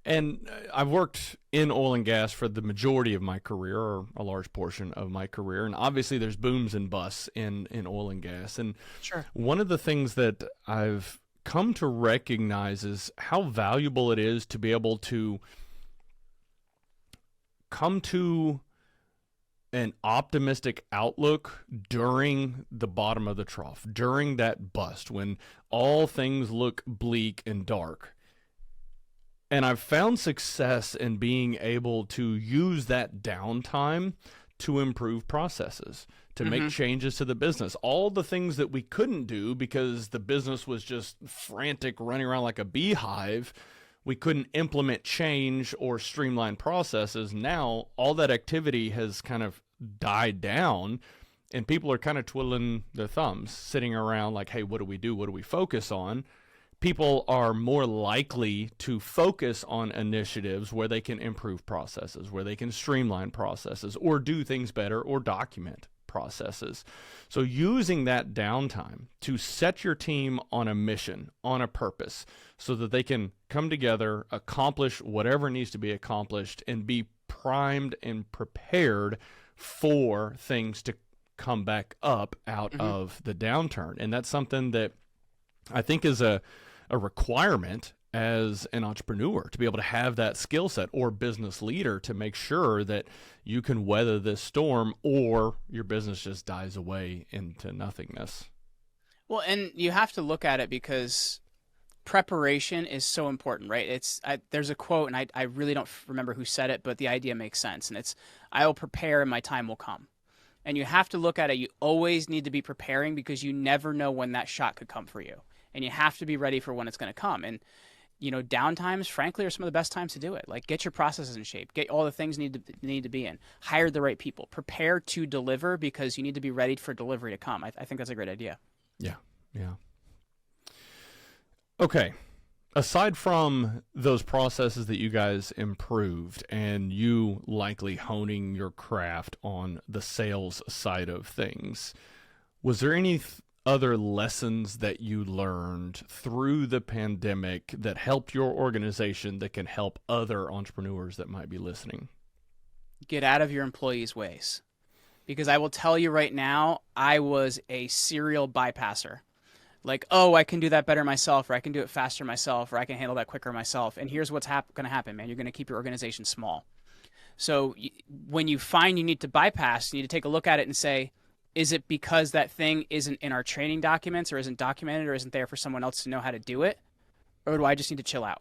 S2: And I've worked in oil and gas for the majority of my career, or a large portion of my career. And obviously there's booms and busts in oil and gas. And
S1: Sure.
S2: one of the things that I've come to recognize is how valuable it is to be able to come to an optimistic outlook during the bottom of the trough, during that bust, when all things look bleak and dark. And I've found success in being able to use that downtime to improve processes, to make changes to the business. All the things that we couldn't do because the business was just frantic, running around like a beehive, we couldn't implement change or streamline processes. Now, all that activity has kind of died down, and people are kind of twiddling their thumbs, sitting around like, hey, what do we do? What do we focus on? People are more likely to focus on initiatives where they can improve processes, where they can streamline processes, or do things better, or document processes. So using that downtime to set your team on a mission, on a purpose, so that they can come together, accomplish whatever needs to be accomplished, and be primed and prepared for things to come back up out of the downturn. And that's something that I think is a requirement as an entrepreneur, to be able to have that skill set, or business leader, to make sure that you can weather this storm, or your business just dies away into nothingness.
S1: Well, and you have to look at it because preparation is so important, right? There's a quote, and I really don't remember who said it, but the idea makes sense. And it's, I will prepare and my time will come. And you have to look at it. You always need to be preparing, because you never know when that shot could come for you. And you have to be ready for when it's going to come. And, downtimes, frankly, are some of the best times to do it. Like, get your processes in shape, get all the things need to be in, hire the right people, prepare to deliver, because you need to be ready for delivery to come. I think that's a great idea.
S2: Yeah. Yeah. Okay. Aside from those processes that you guys improved, and you likely honing your craft on the sales side of things, was there any other lessons that you learned through the pandemic that helped your organization, that can help other entrepreneurs that might be listening?
S1: Get out of your employees' ways. Because I will tell you right now, I was a serial bypasser. Like, oh, I can do that better myself, or I can do it faster myself, or I can handle that quicker myself. And here's what's going to happen, man. You're going to keep your organization small. So when you find you need to bypass, you need to take a look at it and say, is it because that thing isn't in our training documents, or isn't documented, or isn't there for someone else to know how to do it? Or do I just need to chill out?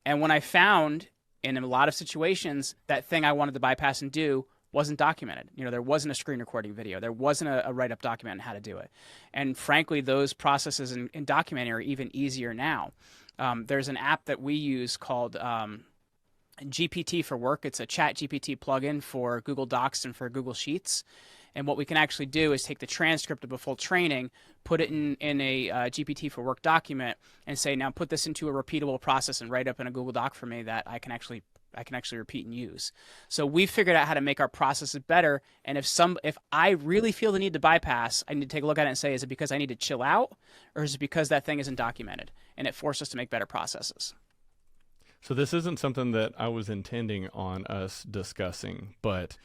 S1: And when I found in a lot of situations that thing I wanted to bypass and do wasn't documented. There wasn't a screen recording video. There wasn't a write-up document on how to do it. And frankly, those processes in documenting are even easier now. There's an app that we use called GPT for Work. It's a chat GPT plugin for Google Docs and for Google Sheets. And what we can actually do is take the transcript of a full training, put it in a GPT for Work document, and say, now put this into a repeatable process and write up in a Google Doc for me that I can actually repeat and use. So we've figured out how to make our processes better. And if I really feel the need to bypass, I need to take a look at it and say, is it because I need to chill out, or is it because that thing isn't documented? And it forced us to make better processes.
S2: So this isn't something that I was intending on us discussing, but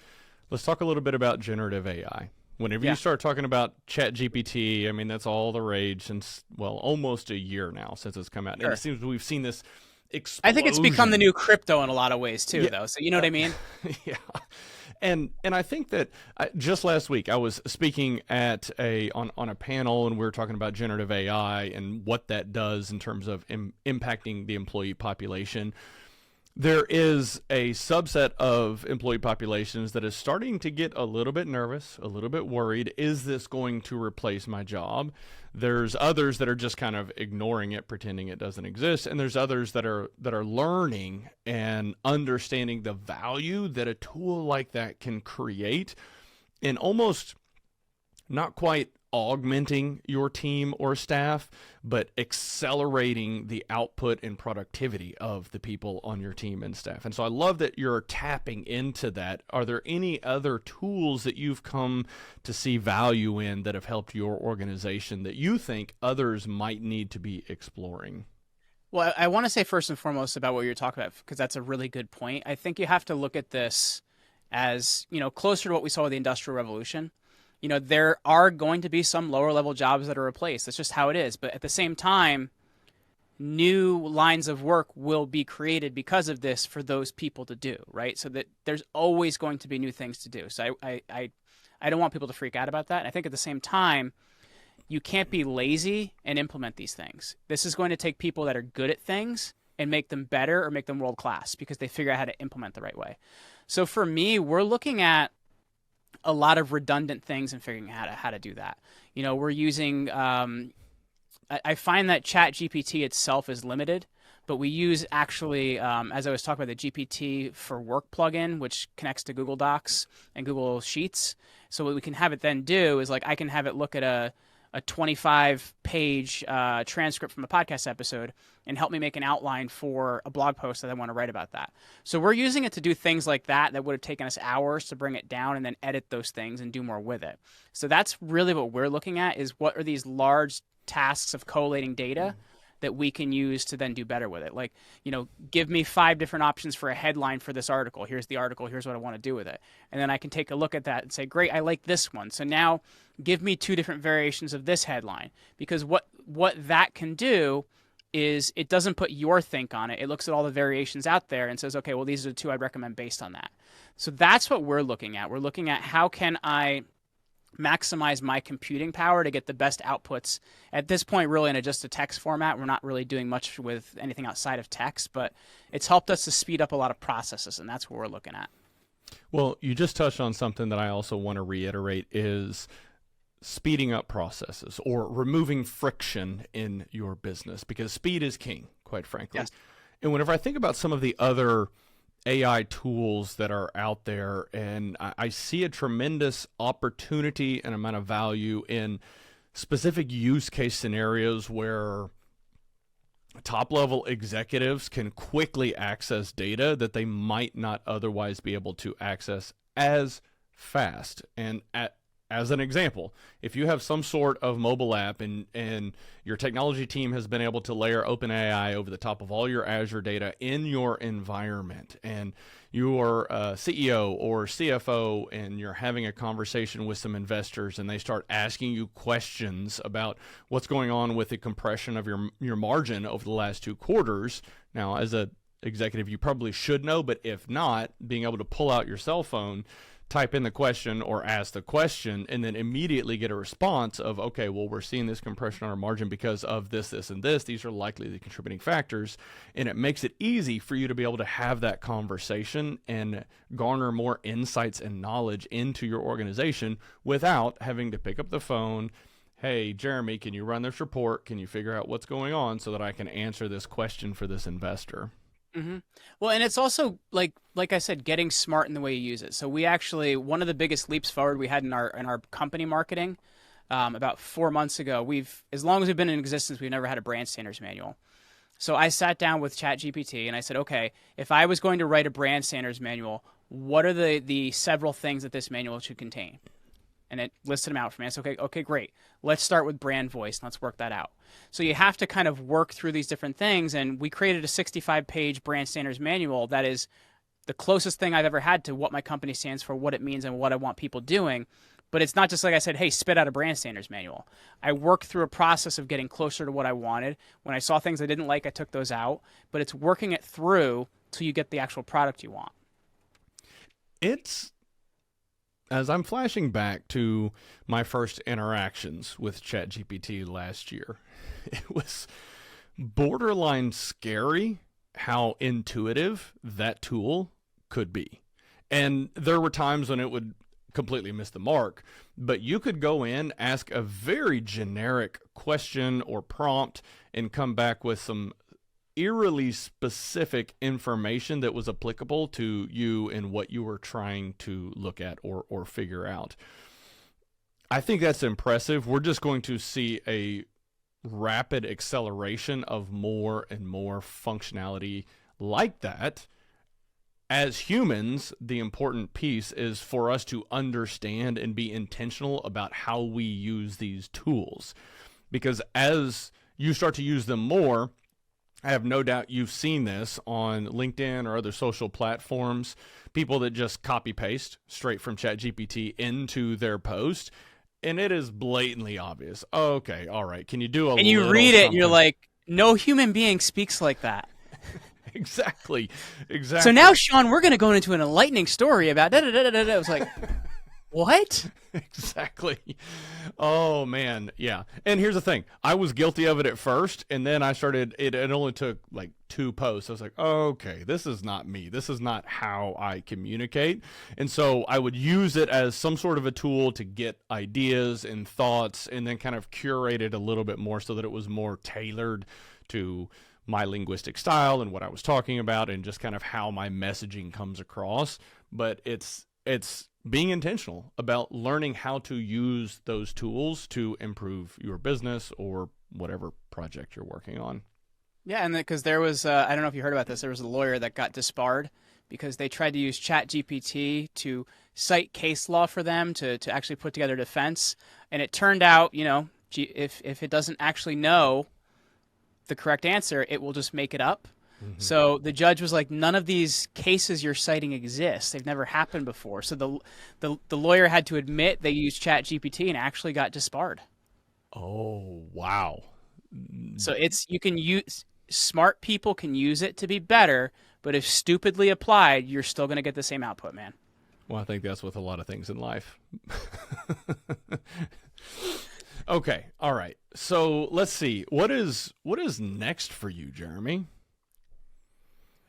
S2: let's talk a little bit about generative AI. Whenever you start talking about ChatGPT, I mean, that's all the rage since, well, almost a year now since it's come out.
S1: Sure.
S2: And it seems we've seen this explosion.
S1: I think it's become the new crypto in a lot of ways too, though. So you know what I mean?
S2: Yeah. And I think that just last week I was speaking at on a panel, and we were talking about generative AI and what that does in terms of impacting the employee population. There is a subset of employee populations that is starting to get a little bit nervous, a little bit worried. Is this going to replace my job? There's others that are just kind of ignoring it, pretending it doesn't exist, and there's others that are learning and understanding the value that a tool like that can create, and almost not quite augmenting your team or staff, but accelerating the output and productivity of the people on your team and staff. And so I love that you're tapping into that. Are there any other tools that you've come to see value in that have helped your organization that you think others might need to be exploring?
S1: Well, I want to say first and foremost about what you're talking about, because that's a really good point. I think you have to look at this as, closer to what we saw with the Industrial Revolution. There are going to be some lower level jobs that are replaced. That's just how it is. But at the same time, new lines of work will be created because of this for those people to do, right? So that there's always going to be new things to do. So I don't want people to freak out about that. And I think at the same time, you can't be lazy and implement these things. This is going to take people that are good at things and make them better or make them world class because they figure out how to implement the right way. So for me, we're looking at a lot of redundant things and figuring out how to do that. We're using, I find that Chat GPT itself is limited, but we use actually, as I was talking about, the GPT for Work plugin, which connects to Google Docs and Google Sheets. So what we can have it then do is I can have it look at a 25-page transcript from a podcast episode and help me make an outline for a blog post that I want to write about that. So we're using it to do things like that would have taken us hours to bring it down and then edit those things and do more with it. So that's really what we're looking at, is what are these large tasks of collating data that we can use to then do better with it. Give me 5 different options for a headline for this article. Here's the article. Here's what I want to do with it. And then I can take a look at that and say, great, I like this one. So now give me 2 different variations of this headline. Because what that can do is it doesn't put your think on it. It looks at all the variations out there and says, okay, well, these are the 2 I'd recommend based on that. So that's what we're looking at. We're looking at how can I maximize my computing power to get the best outputs at this point, really in just a text format. We're not really doing much with anything outside of text, but it's helped us to speed up a lot of processes, and that's what we're looking at.
S2: Well, you just touched on something that I also want to reiterate is speeding up processes or removing friction in your business, because speed is king, quite frankly.
S1: Yes.
S2: And whenever I think about some of the other AI tools that are out there, and I see a tremendous opportunity and amount of value in specific use case scenarios where top level executives can quickly access data that they might not otherwise be able to access as fast. And as an example, if you have some sort of mobile app and your technology team has been able to layer OpenAI over the top of all your Azure data in your environment, and you're a CEO or CFO and you're having a conversation with some investors and they start asking you questions about what's going on with the compression of your margin over the last 2 quarters. Now, as a executive, you probably should know, but if not, being able to pull out your cell phone, type in the question or ask the question, and then immediately get a response of, okay, well, we're seeing this compression on our margin because of this, this, and this. These are likely the contributing factors. And it makes it easy for you to be able to have that conversation and garner more insights and knowledge into your organization without having to pick up the phone. Hey, Jeremy, can you run this report? Can you figure out what's going on so that I can answer this question for this investor?
S1: Mm-hmm. Well, and it's also like I said, getting smart in the way you use it. So we actually, one of the biggest leaps forward we had in our company marketing, about 4 months ago, as long as we've been in existence, we've never had a brand standards manual. So I sat down with ChatGPT and I said, okay, if I was going to write a brand standards manual, what are the several things that this manual should contain? And it listed them out for me. I said, okay, great. Let's start with brand voice. And let's work that out. So you have to kind of work through these different things. And we created a 65-page brand standards manual that is the closest thing I've ever had to what my company stands for, what it means, and what I want people doing. But it's not just like I said, hey, spit out a brand standards manual. I worked through a process of getting closer to what I wanted. When I saw things I didn't like, I took those out. But it's working it through till you get the actual product you want.
S2: As I'm flashing back to my first interactions with ChatGPT last year, it was borderline scary how intuitive that tool could be. And there were times when it would completely miss the mark, but you could go in, ask a very generic question or prompt, and come back with some eerily specific information that was applicable to you and what you were trying to look at or figure out. I think that's impressive. We're just going to see a rapid acceleration of more and more functionality like that. As humans, the important piece is for us to understand and be intentional about how we use these tools. Because as you start to use them more, I have no doubt you've seen this on LinkedIn or other social platforms, people that just copy paste straight from ChatGPT into their post, and it is blatantly obvious. Okay, all right, can you do a
S1: And you
S2: little
S1: read it, and
S2: something?
S1: you're like, no human being speaks like that.
S2: Exactly.
S1: So now, Sean, we're going to go into an enlightening story about da-da-da-da-da. I was like, what?
S2: Exactly. Oh, man. Yeah. And here's the thing. I was guilty of it at first, and then I started, it only took like 2 posts. I was like, okay, this is not me. This is not how I communicate. And so I would use it as some sort of a tool to get ideas and thoughts, and then kind of curate it a little bit more so that it was more tailored to my linguistic style and what I was talking about and just kind of how my messaging comes across. But it's being intentional about learning how to use those tools to improve your business or whatever project you're working on.
S1: Yeah, and because there was, I don't know if you heard about this, there was a lawyer that got disbarred because they tried to use ChatGPT to cite case law for them to actually put together a defense. And it turned out, if it doesn't actually know the correct answer, it will just make it up. Mm-hmm. So the judge was like, none of these cases you're citing exist. They've never happened before. So the lawyer had to admit they used ChatGPT and actually got disbarred.
S2: Oh, wow.
S1: So you can use, smart people can use it to be better, but if stupidly applied, you're still going to get the same output, man.
S2: Well, I think that's with a lot of things in life. Okay, all right. So let's see. What is next for you, Jeremy?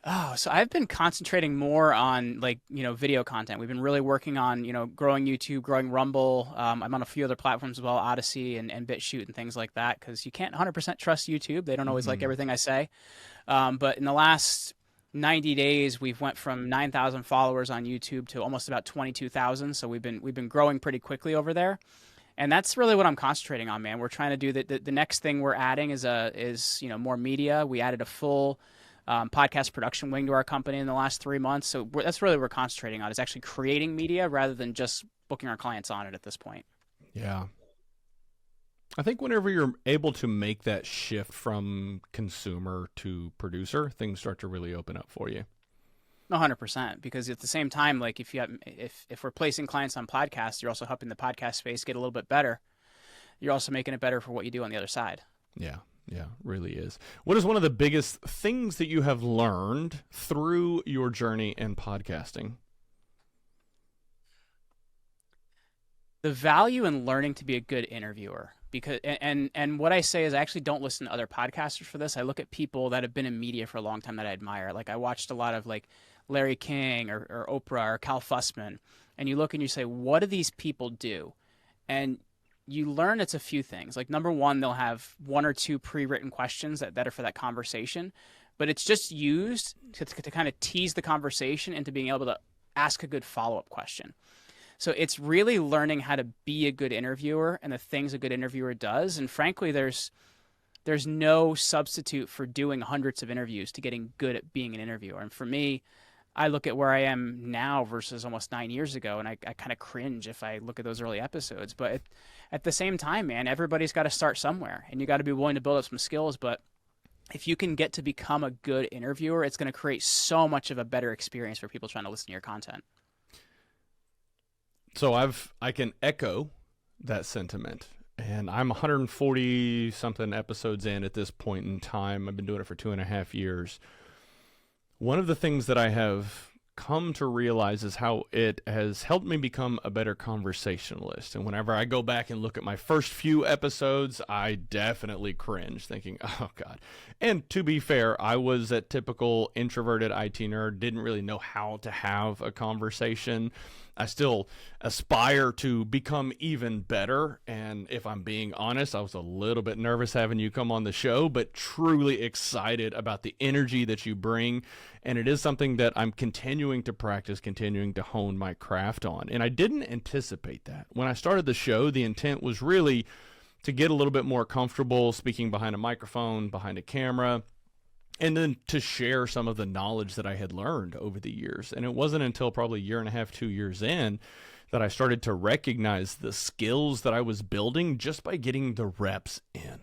S1: Oh, so I've been concentrating more on video content. We've been really working on, growing YouTube, growing Rumble. I'm on a few other platforms as well, Odyssey and BitChute and things like that, because you can't 100% trust YouTube. They don't always like everything I say. But in the last 90 days, we've went from 9,000 followers on YouTube to almost about 22,000. So we've been growing pretty quickly over there. And that's really what I'm concentrating on, man. We're trying to do the next thing we're adding is more media. We added a full podcast production wing to our company in the last 3 months. So that's really what we're concentrating on, is actually creating media rather than just booking our clients on it at this point.
S2: Yeah. I think whenever you're able to make that shift from consumer to producer, things start to really open up for you.
S1: 100%, because at the same time, like if we're placing clients on podcasts, you're also helping the podcast space get a little bit better. You're also making it better for what you do on the other side.
S2: Yeah, really is. What is one of the biggest things that you have learned through your journey in podcasting?
S1: The value in learning to be a good interviewer. Because and what I say is I actually don't listen to other podcasters for this. I look at people that have been in media for a long time that I admire. Like I watched a lot of like Larry King or Oprah or Cal Fussman, and you look and you say, what do these people do? And you learn it's a few things. Like number one, they'll have 1 or 2 pre-written questions that are for that conversation, but it's just used to kind of tease the conversation into being able to ask a good follow-up question. So it's really learning how to be a good interviewer and the things a good interviewer does. And frankly, there's no substitute for doing hundreds of interviews to getting good at being an interviewer. And for me, I look at where I am now versus almost 9 years ago, and I kind of cringe if I look at those early episodes. But at the same time, man, everybody's got to start somewhere, and you got to be willing to build up some skills. But if you can get to become a good interviewer, it's going to create so much of a better experience for people trying to listen to your content.
S2: So I can echo that sentiment, and I'm 140 something episodes in at this point in time. I've been doing it for 2.5 years. One of the things that I have come to realize is how it has helped me become a better conversationalist. And whenever I go back and look at my first few episodes, I definitely cringe, thinking, oh God. And to be fair, I was that typical introverted IT nerd, didn't really know how to have a conversation. I still aspire to become even better. And if I'm being honest, I was a little bit nervous having you come on the show, but truly excited about the energy that you bring. And it is something that I'm continuing to practice, continuing to hone my craft on. And I didn't anticipate that. When I started the show, the intent was really to get a little bit more comfortable speaking behind a microphone, behind a camera, and then to share some of the knowledge that I had learned over the years. And it wasn't until probably a year and a half, 2 years in, that I started to recognize the skills that I was building just by getting the reps in.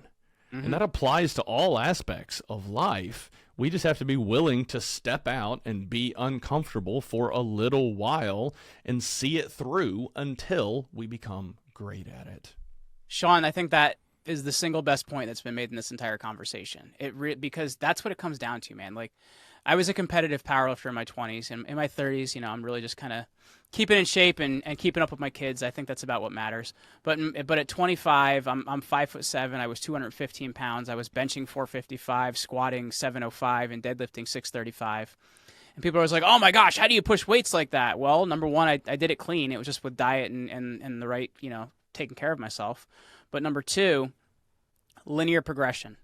S2: And that applies to all aspects of life. We just have to be willing to step out and be uncomfortable for a little while and see it through until we become great at it.
S1: Sean, I think that is the single best point that's been made in this entire conversation. Because that's what it comes down to, man. Like, I was a competitive powerlifter in my 20s, and in my 30s, I'm really just kind of keeping in shape and keeping up with my kids. I think that's about what matters. But at 25, I'm 5'7". I was 215 pounds. I was benching 455, squatting 705, and deadlifting 635. And people are always like, oh my gosh, how do you push weights like that? Well, number one, I did it clean. It was just with diet and the right, taking care of myself. But number two, linear progression.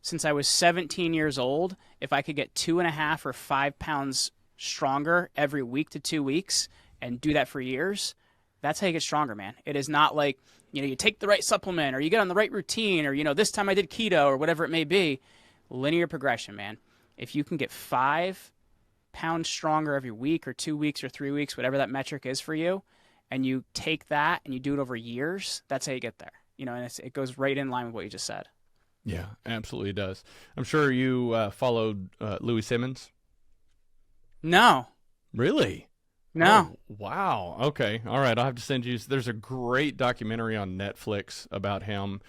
S1: Since I was 17 years old, if I could get 2.5 or 5 pounds stronger every week to 2 weeks and do that for years, that's how you get stronger, man. It is not like, you take the right supplement or you get on the right routine or, this time I did keto or whatever it may be. Linear progression, man. If you can get 5 pounds stronger every week or 2 weeks or 3 weeks, whatever that metric is for you, and you take that and you do it over years, that's how you get there. And it goes right in line with what you just said.
S2: Yeah, absolutely does. I'm sure you followed Louis Simmons.
S1: No.
S2: Really?
S1: No.
S2: Oh, wow. Okay. All right. I'll have to send you. There's a great documentary on Netflix about him.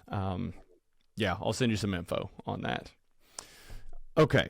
S2: Yeah, I'll send you some info on that. Okay.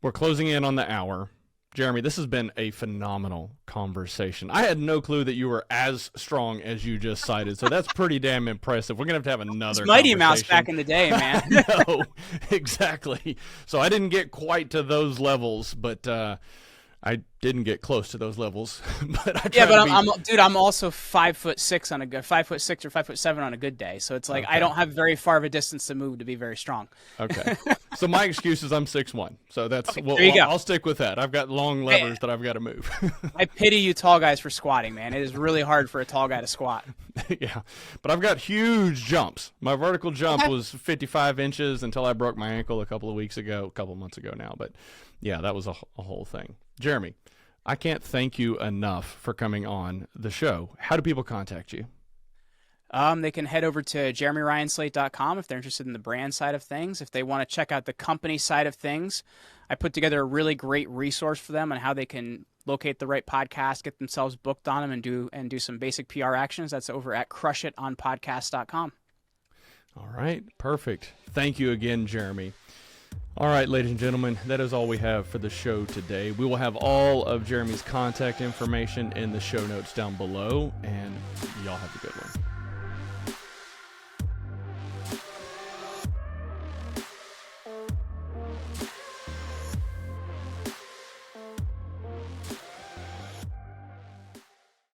S2: We're closing in on the hour. Jeremy, this has been a phenomenal conversation. I had no clue that you were as strong as you just cited, so that's pretty damn impressive. We're going to have another
S1: Mighty Mouse back in the day, man.
S2: No, exactly. So I didn't get quite to those levels, but I didn't get close to those levels. But
S1: I'm also 5'6" on a good 5'6" or 5'7" on a good day. So it's like I don't have very far of a distance to move to be very strong.
S2: Okay. So my excuse is I'm 6'1". So that's
S1: there you go.
S2: I'll stick with that. I've got long levers that I've got to move.
S1: I pity you tall guys for squatting, man. It is really hard for a tall guy to squat.
S2: Yeah. But I've got huge jumps. My vertical jump was 55 inches until I broke my ankle a couple months ago now. But yeah, that was a whole thing. Jeremy, I can't thank you enough for coming on the show. How do people contact you?
S1: They can head over to jeremyryanslate.com if they're interested in the brand side of things. If they want to check out the company side of things, I put together a really great resource for them on how they can locate the right podcast, get themselves booked on them, and do some basic PR actions. That's over at crushitonpodcast.com.
S2: All right, perfect. Thank you again, Jeremy. All right, ladies and gentlemen, that is all we have for the show today. We will have all of Jeremy's contact information in the show notes down below, and y'all have a good one.